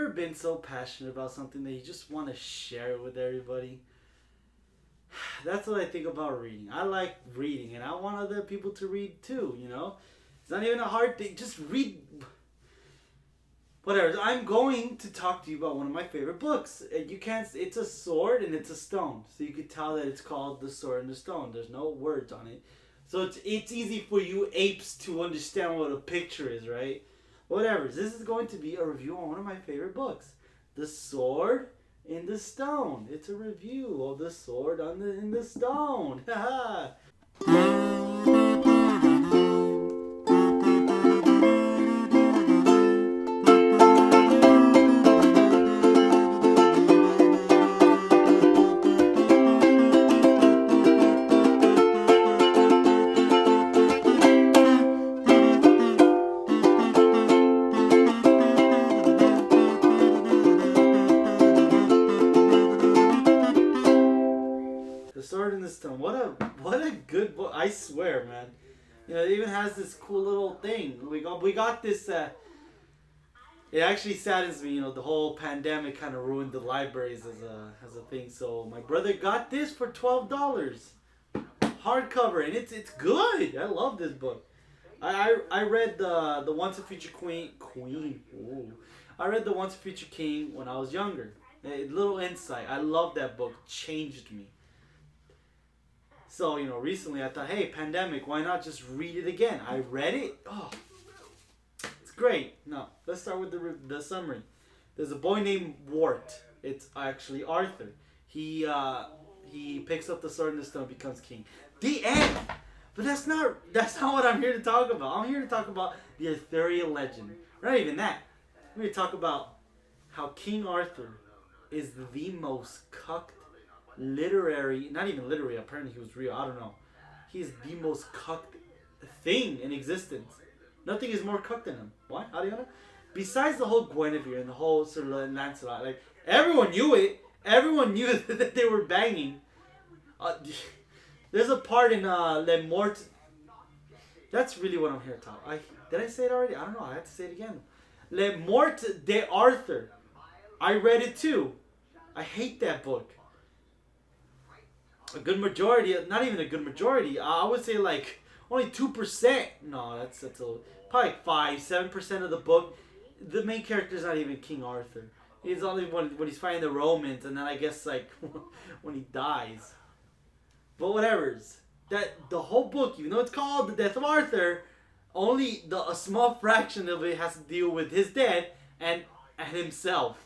ever been so passionate about something that you just want to share it with everybody? That's what I think about reading. I like reading, and I want other people to read too, you know? It's not even a hard thing. Just read. Whatever. I'm going to talk to you about one of my favorite books. You can't. It's a sword and it's a stone, so you could tell that it's called The Sword and the Stone. There's no words on it, so it's easy for you apes to understand what a picture is, right? Whatever. This is going to be a review on one of my favorite books, The Sword and the Stone. It's a review of The Sword in the Stone. Haha. The Sword in the Stone. What a good book. I swear, man. You know, it even has this cool little thing. We got this. It actually saddens me. You know, the whole pandemic kind of ruined the libraries as a thing. So my brother got this for $12, hardcover, and it's good. I love this book. I read the Once and Future Queen. Ooh. I read the Once and Future King when I was younger. A little insight. I love that book. Changed me. So, you know, recently I thought, hey, pandemic, why not just read it again? I read it. Oh, it's great. No, let's start with the summary. There's a boy named Wart. It's actually Arthur. He picks up the sword and the stone, becomes king. The end. But that's not what I'm here to talk about. I'm here to talk about the Arthurian legend. Not even that. I'm here to talk about how King Arthur is the most cucked not even literary, apparently he was real, I don't know. He's the most cucked thing in existence. Nothing is more cucked than him. Why? How do you know? Besides the whole Guinevere and the whole Sir Lancelot, like, everyone knew it. Everyone knew that they were banging. There's a part in Le Mort. That's really what I'm here to talk. Did I say it already? I don't know. I have to say it again. Le Mort de Arthur. I read it too. I hate that book. A good majority, not even a good majority, I would say like only 2%. No, that's probably 5-7% of the book. The main character is not even King Arthur. He's only when he's fighting the Romans, and then I guess like when he dies. But whatever's. That the whole book, even though it's called The Death of Arthur, only a small fraction of it has to deal with his death and himself.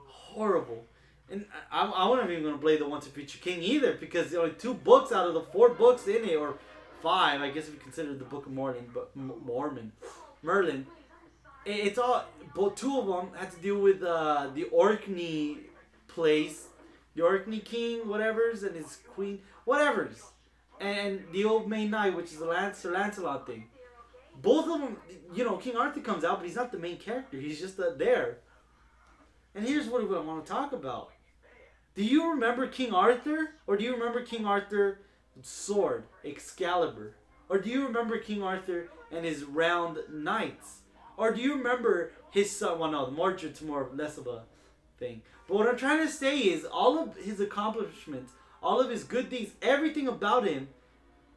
Horrible. And I'm not even going to blame the Once and Future King either, because there are only 2 books out of the 4 books in it, or 5, I guess if you consider the Book of Merlin. It's all, but 2 of them had to deal with the Orkney place, the Orkney king, whatever's, and his queen, whatever's, and the Old Maid Knight, which is the Sir Lancelot thing. Both of them, you know, King Arthur comes out, but he's not the main character. He's just there. And here's what I want to talk about. Do you remember King Arthur? Or do you remember King Arthur's sword, Excalibur? Or do you remember King Arthur and his round knights? Or do you remember his son? Well, no, the Mordred's less of a thing. But what I'm trying to say is all of his accomplishments, all of his good things, everything about him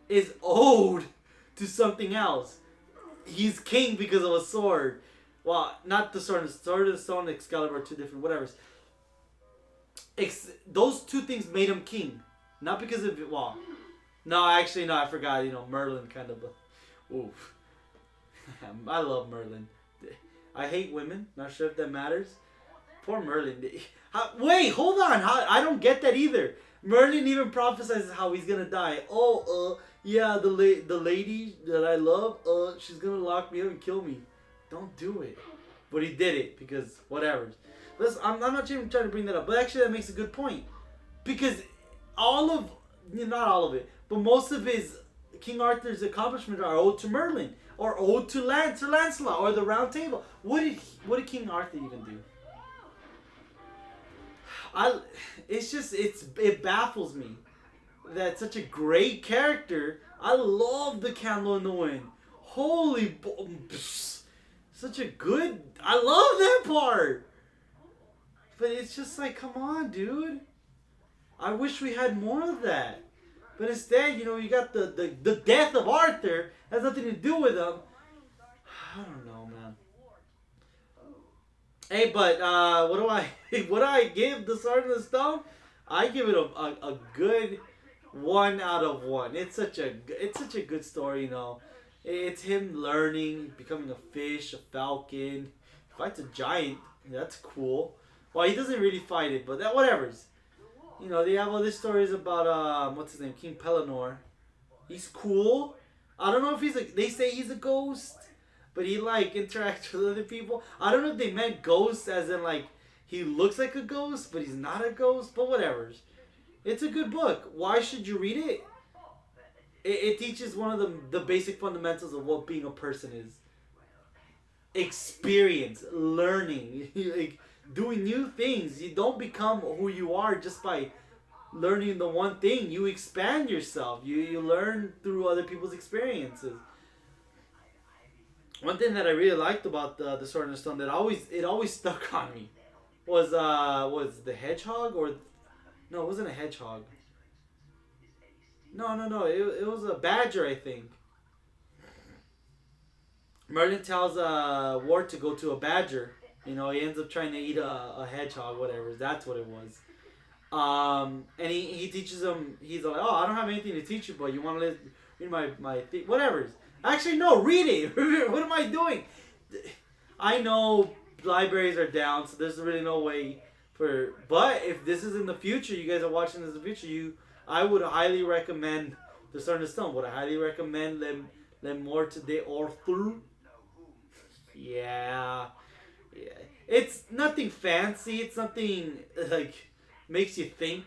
is owed to something else. He's king because of a sword. Well, not the sword. The sword and the stone, Excalibur are 2 different whatevers. Those 2 things made him king. Not because of it. Well, no, actually, no, I forgot. You know, Merlin kind of. Oof. I love Merlin. I hate women. Not sure if that matters. Poor Merlin. Wait, hold on. I don't get that either. Merlin even prophesies how he's gonna die. Yeah, the lady that I love, she's gonna lock me up and kill me. Don't do it. But he did it because whatever. I'm not even trying to bring that up, but actually that makes a good point. Because not all of it, but most of his King Arthur's accomplishments are owed to Merlin, or owed to Sir Lancelot, or the Round Table. What did King Arthur even do? It baffles me that such a great character. I love the Candle in the Wind. Holy, such a good. I love that part. But it's just like, come on, dude. I wish we had more of that. But instead, you got the death of Arthur. Has nothing to do with him. I don't know, man. Hey, but what do I what do I give the Sword and the Stone? I give it a good 1 out of 1. It's such a good story. It's him learning, becoming a fish, a falcon, fights a giant. That's cool. Well, he doesn't really fight it, but that whatever's. They have other stories about what's his name, King Pelennor. He's cool. I don't know if they say he's a ghost, but he like interacts with other people. I don't know if they meant ghost as in like he looks like a ghost, but he's not a ghost. But whatever's. It's a good book. Why should you read it? It teaches one of the basic fundamentals of what being a person is. Experience, learning, like doing new things. You don't become who you are just by learning the one thing. You expand yourself. You learn through other people's experiences. One thing that I really liked about the Sword and the Stone that always stuck on me was the hedgehog or no, it wasn't a hedgehog. No. It was a badger, I think. Merlin tells Ward to go to a badger. He ends up trying to eat a hedgehog, whatever. That's what it was. And he teaches him. He's like, oh, I don't have anything to teach you, but you want to read my whatever. Actually, no, read it. What am I doing? I know libraries are down, so there's really no way for. But if this is in the future, you guys are watching this in the future. I would highly recommend the Sword and the Stone. Would I highly recommend them more today or through? Yeah. It's nothing fancy. It's nothing like makes you think.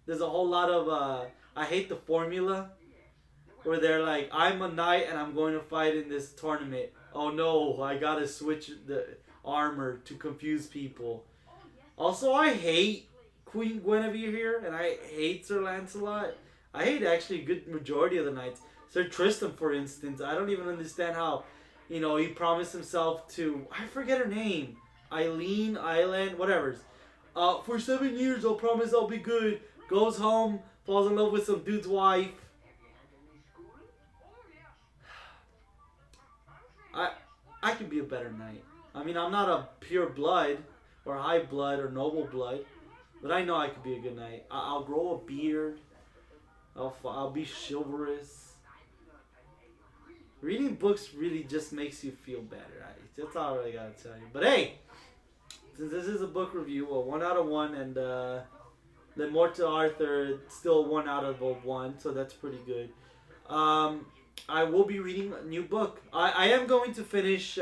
There's a whole lot of I hate the formula where they're like, I'm a knight and I'm going to fight in this tournament. Oh no, I gotta switch the armor to confuse people. Also, I hate Queen Guinevere here, and I hate Sir Lancelot. I hate actually a good majority of the knights. Sir Tristram, for instance, I don't even understand how, he promised himself to, I forget her name, Eileen, Island, whatever. For 7 years, I'll promise I'll be good. Goes home, falls in love with some dude's wife. I could be a better knight. I mean, I'm not a pure blood, or high blood, or noble blood. But I know I could be a good knight. I'll grow a beard. I'll be chivalrous. Reading books really just makes you feel better. That's all I really gotta tell you. But hey, since this is a book review, 1 out of 1, and then more to Arthur, still 1 out of 1, so that's pretty good. I will be reading a new book. I am going to finish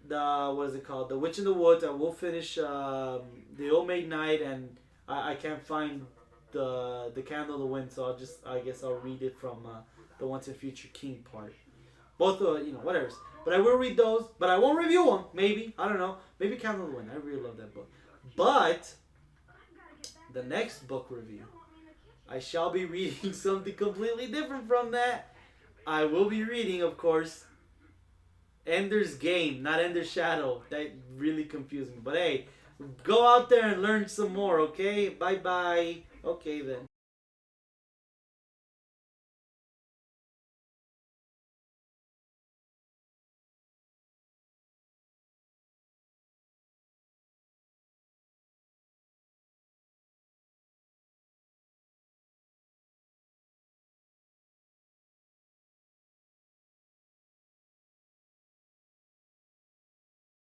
what is it called? The Witch in the Woods. I will finish the Old Maid Knight, and I can't find the Candle of the Wind, so I guess I'll read it from the Once and Future King part. Both whatever. But I will read those, but I won't review them. Maybe, I don't know. Maybe Candle of the Wind. I really love that book. But the next book review, I shall be reading something completely different from that. I will be reading, of course, Ender's Game, not Ender's Shadow. That really confused me. But hey, go out there and learn some more, okay? Bye-bye. Okay, then.